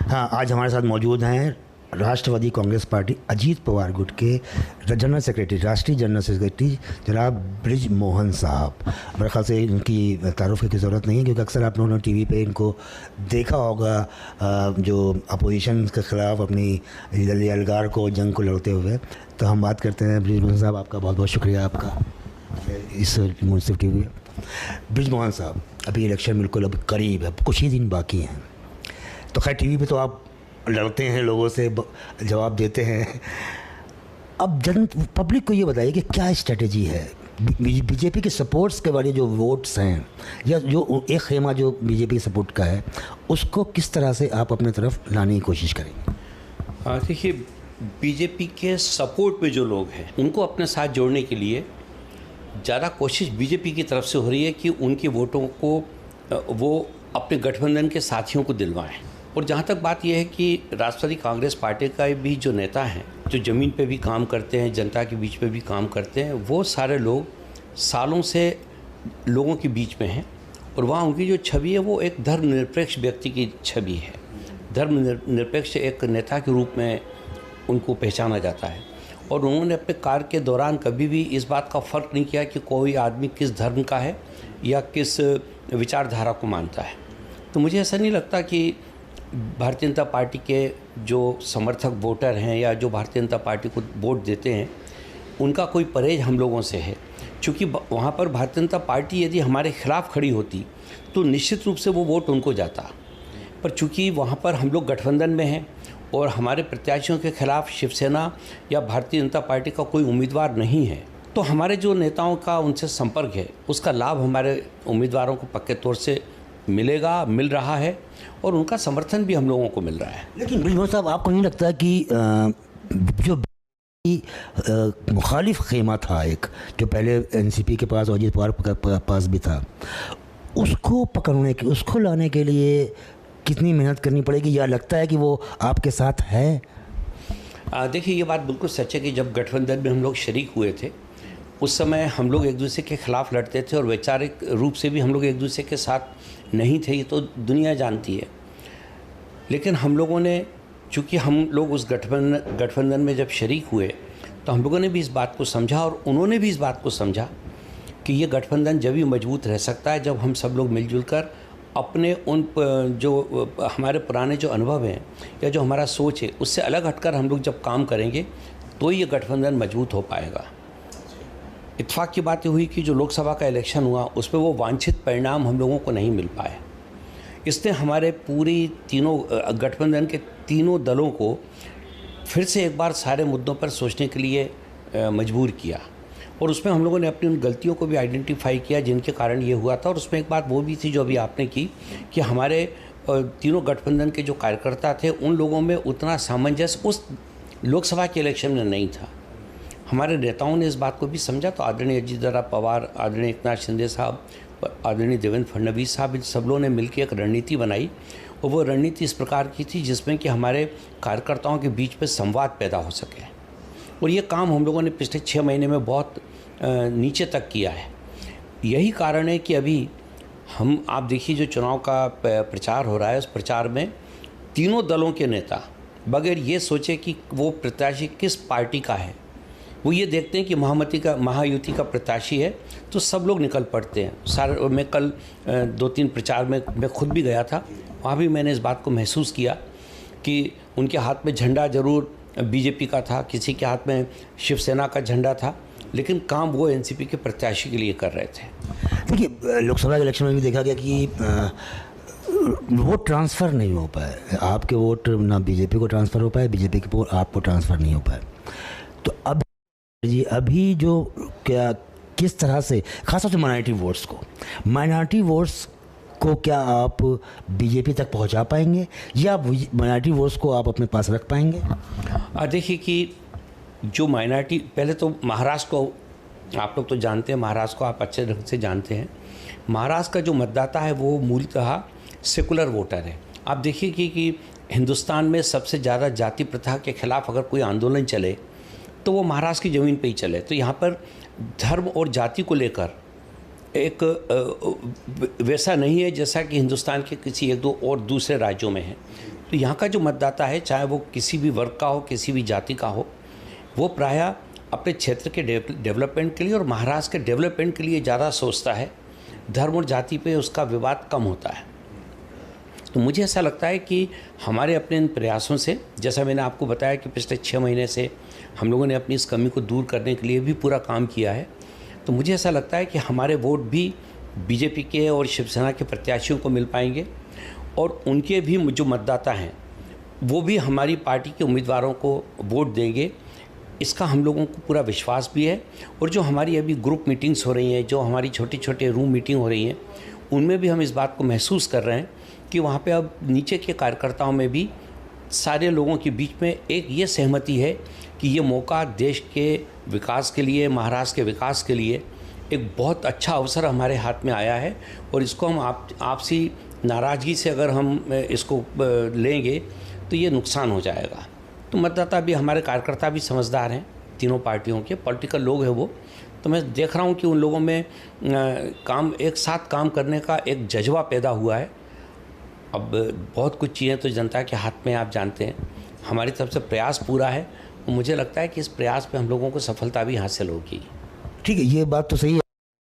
हाँ, आज हमारे साथ मौजूद हैं राष्ट्रवादी कांग्रेस पार्टी अजीत पवार गुट के जनरल सेक्रेटरी, राष्ट्रीय जनरल सेक्रेटरी जनाब ब्रिज मोहन साहब। मेरे ख्याल से इनकी तारुफ की ज़रूरत नहीं है, क्योंकि अक्सर आप लोगों ने टीवी पे इनको देखा होगा जो अपोजिशन के ख़िलाफ़ अपनी अलगार को, जंग को लड़ते हुए। तो हम बात करते हैं ब्रिज मोहन साहब, आपका बहुत बहुत शुक्रिया आपका इस मुंसिफ टीवी। ब्रिज मोहन साहब, अभी इलेक्शन बिल्कुल अब करीब है, कुछ ही दिन बाकी हैं। तो खैर टीवी पे तो आप लड़ते हैं, लोगों से जवाब देते हैं। अब पब्लिक को ये बताइए कि क्या स्ट्रेटजी है बीजेपी के सपोर्ट्स के वाले जो वोट्स हैं, या जो एक खेमा जो बीजेपी सपोर्ट का है, उसको किस तरह से आप अपने तरफ लाने की कोशिश करेंगे? देखिए, बीजेपी के सपोर्ट में जो लोग हैं उनको अपने साथ जोड़ने के लिए ज़्यादा कोशिश बीजेपी की तरफ से हो रही है कि उनके वोटों को वो अपने गठबंधन के साथियों को दिलवाएं। और जहाँ तक बात यह है कि राष्ट्रवादी कांग्रेस पार्टी का भी जो नेता हैं, जो ज़मीन पे भी काम करते हैं, जनता के बीच में भी काम करते हैं, वो सारे लोग सालों से लोगों के बीच में हैं। और वहाँ उनकी जो छवि है वो एक धर्मनिरपेक्ष व्यक्ति की छवि है। धर्मनिरपेक्ष एक नेता के रूप में उनको पहचाना जाता है। और उन्होंने अपने कार्य के दौरान कभी भी इस बात का फ़र्क नहीं किया कि कोई आदमी किस धर्म का है या किस विचारधारा को मानता है। तो मुझे ऐसा नहीं लगता कि भारतीय जनता पार्टी के जो समर्थक वोटर हैं या जो भारतीय जनता पार्टी को वोट देते हैं, उनका कोई परहेज हम लोगों से है। क्योंकि वहाँ पर भारतीय जनता पार्टी यदि हमारे खिलाफ़ खड़ी होती तो निश्चित रूप से वो वोट उनको जाता। पर चूँकि वहाँ पर हम लोग गठबंधन में हैं और हमारे प्रत्याशियों के खिलाफ़ शिवसेना या भारतीय जनता पार्टी का कोई उम्मीदवार नहीं है, तो हमारे जो नेताओं का उनसे संपर्क है, उसका लाभ हमारे उम्मीदवारों को पक्के तौर से मिलेगा, मिल रहा है, और उनका समर्थन भी हम लोगों को मिल रहा है। लेकिन ब्रिज मोहन साहब, आपको नहीं लगता कि जो मुखालिफ खेमा था एक, जो पहले एनसीपी के पास और अजीत पवार के पास भी था, उसको पकड़ने के, उसको लाने के लिए कितनी मेहनत करनी पड़ेगी, या लगता है कि वो आपके साथ है? देखिए, ये बात बिल्कुल सच है कि जब गठबंधन में हम लोग शरीक हुए थे, उस समय हम लोग एक दूसरे के खिलाफ़ लड़ते थे और वैचारिक रूप से भी हम लोग एक दूसरे के साथ नहीं थे, ये तो दुनिया जानती है। लेकिन हम लोगों ने, चूँकि हम लोग उस गठबंधन में जब शरीक हुए, तो हम लोगों ने भी इस बात को समझा और उन्होंने भी इस बात को समझा कि ये गठबंधन जब भी मजबूत रह सकता है जब हम सब लोग मिलजुल कर अपने उन जो हमारे पुराने जो अनुभव हैं या जो हमारा सोच है, उससे अलग हटकर हम लोग जब काम करेंगे तो ये गठबंधन मजबूत हो पाएगा। इत्तेफाक की बात हुई कि जो लोकसभा का इलेक्शन हुआ उसमें वो वांछित परिणाम हम लोगों को नहीं मिल पाए। इसने हमारे पूरी तीनों गठबंधन के तीनों दलों को फिर से एक बार सारे मुद्दों पर सोचने के लिए मजबूर किया, और उसमें हम लोगों ने अपनी उन गलतियों को भी आइडेंटिफाई किया जिनके कारण ये हुआ था। और उसमें एक बात वो भी थी जो अभी आपने की कि हमारे तीनों गठबंधन के जो कार्यकर्ता थे उन लोगों में उतना सामंजस्य उस लोकसभा के इलेक्शन में नहीं था। हमारे नेताओं ने इस बात को भी समझा, तो आदरणीय अजीत पवार, आदरणीय एकनाथ शिंदे साहब, आदरणीय देवेंद्र फडणवीस साहब, इन सब लोगों ने मिलकर एक रणनीति बनाई। और वो रणनीति इस प्रकार की थी जिसमें कि हमारे कार्यकर्ताओं के बीच में संवाद पैदा हो सके। और ये काम हम लोगों ने पिछले 6 महीने में बहुत नीचे तक किया है। यही कारण है कि अभी आप देखिए जो चुनाव का प्रचार हो रहा है, उस प्रचार में तीनों दलों के नेता बगैर ये सोचे कि वो प्रत्याशी किस पार्टी का है, वो ये देखते हैं कि महायुति का प्रत्याशी है तो सब लोग निकल पड़ते हैं सारे। मैं कल 2-3 प्रचार में मैं खुद भी गया था, वहाँ भी मैंने इस बात को महसूस किया कि उनके हाथ में झंडा ज़रूर बीजेपी का था, किसी के हाथ में शिवसेना का झंडा था, लेकिन काम वो एनसीपी के प्रत्याशी के लिए कर रहे थे। देखिए, लोकसभा इलेक्शन में भी देखा गया कि वोट ट्रांसफ़र नहीं हो पाए, आपके वोट ना बीजेपी को ट्रांसफ़र हो पाए, बीजेपी के वोट आपको ट्रांसफ़र नहीं हो पाए। तो अब जी अभी जो क्या, किस तरह से खासतौर से माइनॉरिटी वोट्स को क्या आप बीजेपी तक पहुंचा पाएंगे, या माइनॉरिटी वोट्स को आप अपने पास रख पाएंगे? देखिए कि जो माइनॉरिटी, पहले तो महाराष्ट्र को आप लोग तो जानते हैं, महाराष्ट्र को आप अच्छे ढंग से जानते हैं। महाराष्ट्र का जो मतदाता है वो मूलतः सेकुलर वोटर है। आप देखिए कि हिंदुस्तान में सबसे ज़्यादा जाति प्रथा के खिलाफ़ अगर कोई आंदोलन चले तो वो महाराष्ट्र की ज़मीन पे ही चले। तो यहाँ पर धर्म और जाति को लेकर एक वैसा नहीं है जैसा कि हिंदुस्तान के किसी 1-2 और दूसरे राज्यों में है। तो यहाँ का जो मतदाता है, चाहे वो किसी भी वर्ग का हो, किसी भी जाति का हो, वो प्रायः अपने क्षेत्र के डेवलपमेंट के लिए और महाराष्ट्र के डेवलपमेंट के लिए ज़्यादा सोचता है। धर्म और जाति पे उसका विवाद कम होता है। तो मुझे ऐसा लगता है कि हमारे अपने इन प्रयासों से, जैसा मैंने आपको बताया कि पिछले 6 महीने से हम लोगों ने अपनी इस कमी को दूर करने के लिए भी पूरा काम किया है, तो मुझे ऐसा लगता है कि हमारे वोट भी बीजेपी के और शिवसेना के प्रत्याशियों को मिल पाएंगे और उनके भी जो मतदाता हैं वो भी हमारी पार्टी के उम्मीदवारों को वोट देंगे। इसका हम लोगों को पूरा विश्वास भी है। और जो हमारी अभी ग्रुप मीटिंग्स हो रही हैं, जो हमारी छोटी छोटे रूम मीटिंग हो रही हैं, उनमें भी हम इस बात को महसूस कर रहे हैं कि वहाँ पे अब नीचे के कार्यकर्ताओं में भी सारे लोगों के बीच में एक ये सहमति है कि ये मौका देश के विकास के लिए, महाराष्ट्र के विकास के लिए एक बहुत अच्छा अवसर हमारे हाथ में आया है। और इसको हम आपसी नाराज़गी से अगर हम इसको लेंगे तो ये नुकसान हो जाएगा। तो मतदाता भी, हमारे कार्यकर्ता भी समझदार हैं, तीनों पार्टियों के पॉलिटिकल लोग हैं वो। तो मैं देख रहा हूँ कि उन लोगों में एक साथ काम करने का एक जज्बा पैदा हुआ है। अब बहुत कुछ चीज़ें तो जनता के हाथ में, आप जानते हैं। हमारी तरफ से प्रयास पूरा है और मुझे लगता है कि इस प्रयास पे हम लोगों को सफलता भी हासिल होगी। ठीक है, ये बात तो सही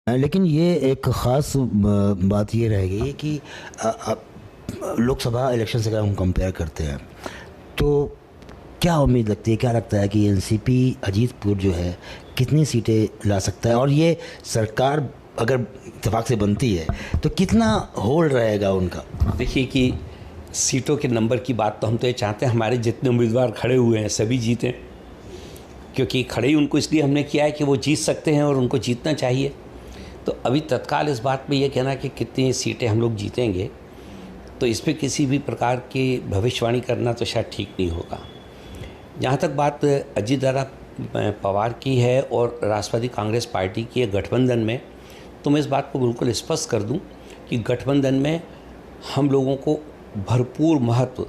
है, लेकिन ये एक ख़ास बात ये रह गई कि लोकसभा इलेक्शन से अगर हम कंपेयर करते हैं तो क्या उम्मीद लगती है, क्या लगता है कि एनसीपी अजीतपुर जो है कितनी सीटें ला सकता है, और ये सरकार अगर इत्तेफाक से बनती है तो कितना होल्ड रहेगा उनका? देखिए कि सीटों के नंबर की बात तो हम तो ये चाहते हैं हमारे जितने उम्मीदवार खड़े हुए हैं सभी जीतें, क्योंकि खड़े ही उनको इसलिए हमने किया है कि वो जीत सकते हैं और उनको जीतना चाहिए। तो अभी तत्काल इस बात में ये कहना कि कितनी सीटें हम लोग जीतेंगे, तो इस पर किसी भी प्रकार की भविष्यवाणी करना तो शायद ठीक नहीं होगा। जहाँ तक बात अजीत पवार की है और राष्ट्रवादी कांग्रेस पार्टी की गठबंधन में, तो मैं इस बात को बिल्कुल स्पष्ट कर दूं कि गठबंधन में हम लोगों को भरपूर महत्व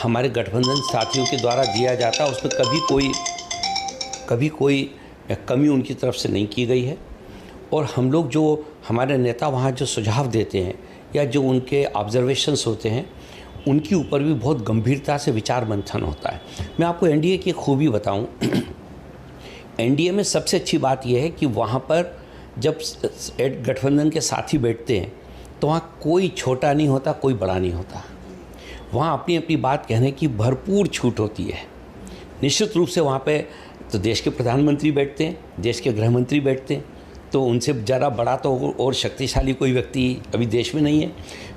हमारे गठबंधन साथियों के द्वारा दिया जाता है। उसमें कभी कोई कमी उनकी तरफ से नहीं की गई है। और हम लोग, जो हमारे नेता वहाँ जो सुझाव देते हैं या जो उनके ऑब्जर्वेशंस होते हैं, उनके ऊपर भी बहुत गंभीरता से विचार मंथन होता है। मैं आपको एनडीए की खूबी बताऊं, एनडीए में सबसे अच्छी बात यह है कि वहाँ पर जब गठबंधन के साथी बैठते हैं तो वहाँ कोई छोटा नहीं होता, कोई बड़ा नहीं होता। वहाँ अपनी अपनी बात कहने की भरपूर छूट होती है। निश्चित रूप से वहाँ पे तो देश के प्रधानमंत्री बैठते हैं, देश के गृह मंत्री बैठते हैं, तो उनसे ज़्यादा बड़ा तो और शक्तिशाली कोई व्यक्ति अभी देश में नहीं है।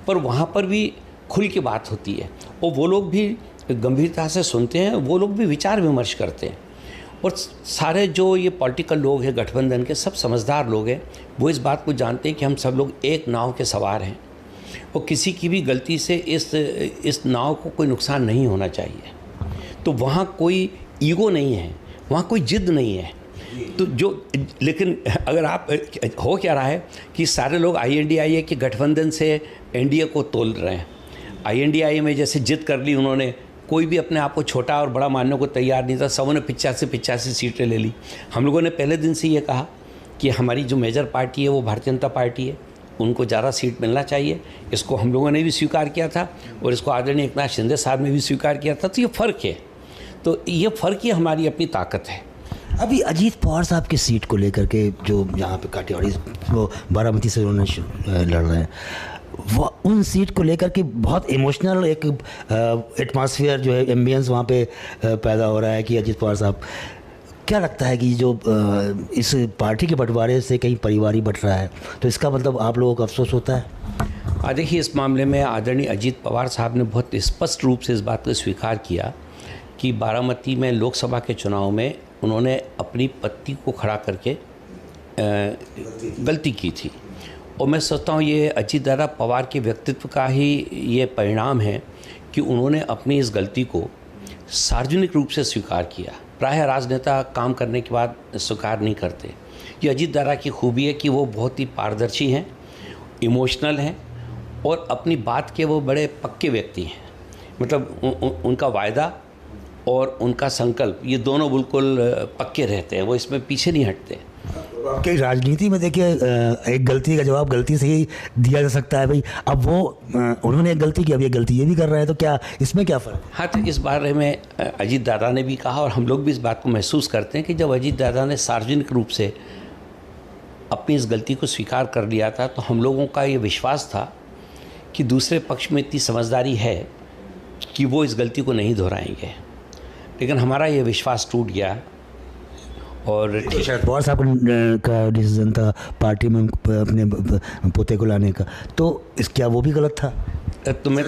पर वहाँ पर भी खुल के बात होती है और वो लोग भी गंभीरता से सुनते हैं, वो लोग भी विचार विमर्श करते हैं। और सारे जो ये पॉलिटिकल लोग हैं गठबंधन के, सब समझदार लोग हैं। वो इस बात को जानते हैं कि हम सब लोग एक नाव के सवार हैं और किसी की भी गलती से इस नाव को कोई नुकसान नहीं होना चाहिए। तो वहाँ कोई ईगो नहीं है, वहाँ कोई जिद नहीं है। तो लेकिन अगर आप, हो क्या रहा है कि सारे लोग INDIA के गठबंधन से एनडीए को तोल रहे हैं। INDIA में जैसे जिद कर ली उन्होंने, कोई भी अपने आप को छोटा और बड़ा मानने को तैयार नहीं था। सबों ने 85 सीटें ले ली। हम लोगों ने पहले दिन से ये कहा कि हमारी जो मेजर पार्टी है वो भारतीय जनता पार्टी है, उनको ज़्यादा सीट मिलना चाहिए। इसको हम लोगों ने भी स्वीकार किया था और इसको आदरणीय एकनाथ शिंदे साहब ने भी स्वीकार किया था। तो ये फ़र्क है, तो ये फ़र्क ही हमारी अपनी ताकत है। अभी अजीत पवार साहब की सीट को लेकर के जो यहाँ पे काठियावाड़ी, वो बारामती से उन्होंने लड़ रहे हैं, वो उन सीट को लेकर के बहुत इमोशनल एक एटमॉस्फेयर जो है, एम्बियंस वहाँ पे पैदा हो रहा है कि अजीत पवार साहब, क्या लगता है कि जो इस पार्टी के बंटवारे से कहीं परिवार ही बट रहा है, तो इसका मतलब आप लोगों को अफसोस होता है? देखिए, इस मामले में आदरणीय अजीत पवार साहब ने बहुत स्पष्ट रूप से इस बात को स्वीकार किया कि बारामती में लोकसभा के चुनाव में उन्होंने अपनी पत्नी को खड़ा करके गलती की थी। और मैं सोचता हूँ ये अजीत दादा पवार के व्यक्तित्व का ही ये परिणाम है कि उन्होंने अपनी इस गलती को सार्वजनिक रूप से स्वीकार किया। प्रायः राजनेता काम करने के बाद स्वीकार नहीं करते। ये अजीत दादा की खूबी है कि वो बहुत ही पारदर्शी हैं, इमोशनल हैं और अपनी बात के वो बड़े पक्के व्यक्ति हैं। मतलब उनका वायदा और उनका संकल्प, ये दोनों बिल्कुल पक्के रहते हैं, वो इसमें पीछे नहीं हटते। कि राजनीति में देखिए एक गलती का जवाब गलती से ही दिया जा सकता है भाई। अब वो उन्होंने एक गलती की, अब ये गलती ये भी कर रहे हैं, तो क्या इसमें क्या फ़र्क? हाँ, तो इस बारे में अजीत दादा ने भी कहा और हम लोग भी इस बात को महसूस करते हैं कि जब अजीत दादा ने सार्वजनिक रूप से अपनी इस गलती को स्वीकार कर लिया था तो हम लोगों का ये विश्वास था कि दूसरे पक्ष में इतनी समझदारी है कि वो इस गलती को नहीं दोहराएंगे, लेकिन हमारा ये विश्वास टूट गया। और शरद पवार साहब का डिसीजन था पार्टी में अपने पोते को लाने का, तो क्या वो भी गलत था? तो मैं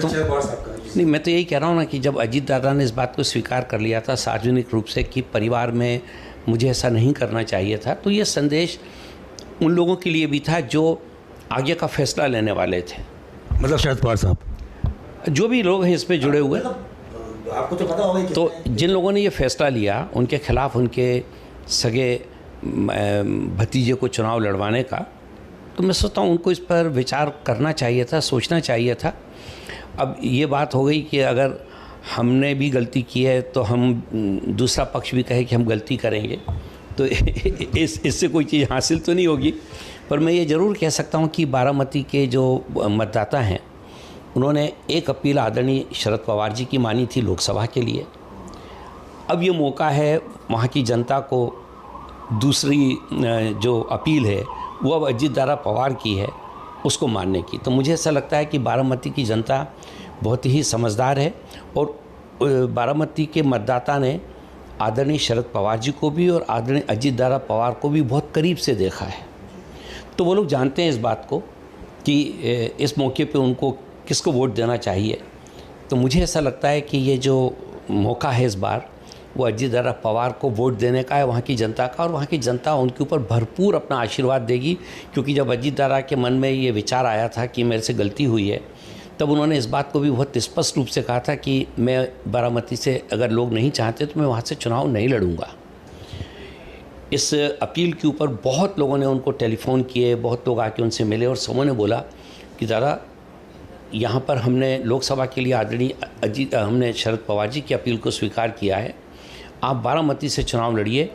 तो यही कह रहा हूँ ना कि जब अजीत दादा ने इस बात को स्वीकार कर लिया था सार्वजनिक रूप से कि परिवार में मुझे ऐसा नहीं करना चाहिए था, तो ये संदेश उन लोगों के लिए भी था जो आगे का फैसला लेने वाले थे। मतलब शरद पवार साहब, जो भी लोग हैं इस पे जुड़े हुए, आपको तो पता होगा। तो जिन लोगों ने ये फैसला लिया उनके खिलाफ उनके सगे भतीजे को चुनाव लड़वाने का, तो मैं सोचता हूँ उनको इस पर विचार करना चाहिए था, सोचना चाहिए था। अब ये बात हो गई कि अगर हमने भी गलती की है तो हम दूसरा पक्ष भी कहे कि हम गलती करेंगे, तो इससे कोई चीज़ हासिल तो नहीं होगी। पर मैं ये ज़रूर कह सकता हूँ कि बारामती के जो मतदाता हैं उन्होंने एक अपील आदरणीय शरद पवार जी की मानी थी लोकसभा के लिए। अब ये मौका है वहाँ की जनता को दूसरी जो अपील है वो अब अजीत दादा पवार की है उसको मानने की। तो मुझे ऐसा लगता है कि बारामती की जनता बहुत ही समझदार है और बारामती के मतदाता ने आदरणीय शरद पवार जी को भी और आदरणीय अजीत दादा पवार को भी बहुत करीब से देखा है। तो वो लोग जानते हैं इस बात को कि इस मौके पे उनको किसको वोट देना चाहिए। तो मुझे ऐसा लगता है कि ये जो मौका है इस बार वो अजीत दादा पवार को वोट देने का है, वहाँ की जनता का, और वहाँ की जनता उनके ऊपर भरपूर अपना आशीर्वाद देगी। क्योंकि जब अजीत दादा के मन में ये विचार आया था कि मेरे से गलती हुई है, तब उन्होंने इस बात को भी बहुत स्पष्ट रूप से कहा था कि मैं बारामती से अगर लोग नहीं चाहते तो मैं वहाँ से चुनाव नहीं लड़ूंगा। इस अपील के ऊपर बहुत लोगों ने उनको टेलीफोन किए, बहुत लोग आके उनसे मिले और सबों ने बोला कि दादा यहाँ पर हमने लोकसभा के लिए आदरणीय हमने शरद पवार जी की अपील को स्वीकार किया है, आप बारामती से चुनाव लड़िए,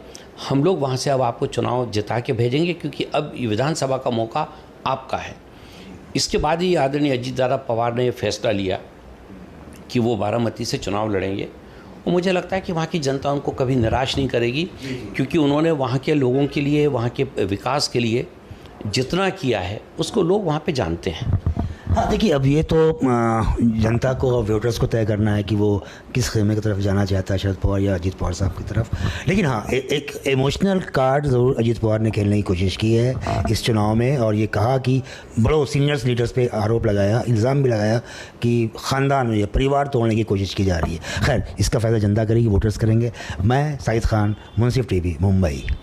हम लोग वहाँ से अब आपको चुनाव जिता के भेजेंगे क्योंकि अब विधानसभा का मौका आपका है। इसके बाद ही आदरणीय अजीत दादा पवार ने ये फैसला लिया कि वो बारामती से चुनाव लड़ेंगे और मुझे लगता है कि वहाँ की जनता उनको कभी निराश नहीं करेगी क्योंकि उन्होंने वहाँ के लोगों के लिए, वहाँ के विकास के लिए जितना किया है उसको लोग वहाँ पे जानते हैं। हाँ देखिए, अब ये तो जनता को और वोटर्स को तय करना है कि वो किस खेमे की तरफ जाना चाहता है, शरद पवार या अजीत पवार साहब की तरफ। लेकिन हाँ, एक इमोशनल कार्ड ज़रूर अजीत पवार ने खेलने की कोशिश की है इस चुनाव में और ये कहा कि बड़ो सीनियर्स लीडर्स पे आरोप लगाया, इल्ज़ाम भी लगाया कि ख़ानदान में परिवार तोड़ने की कोशिश की जा रही है। खैर, इसका फ़ैसला जनता करेगी, वोटर्स करेंगे। मैं साहिद खान, मुंसिफ टीवी, मुंबई।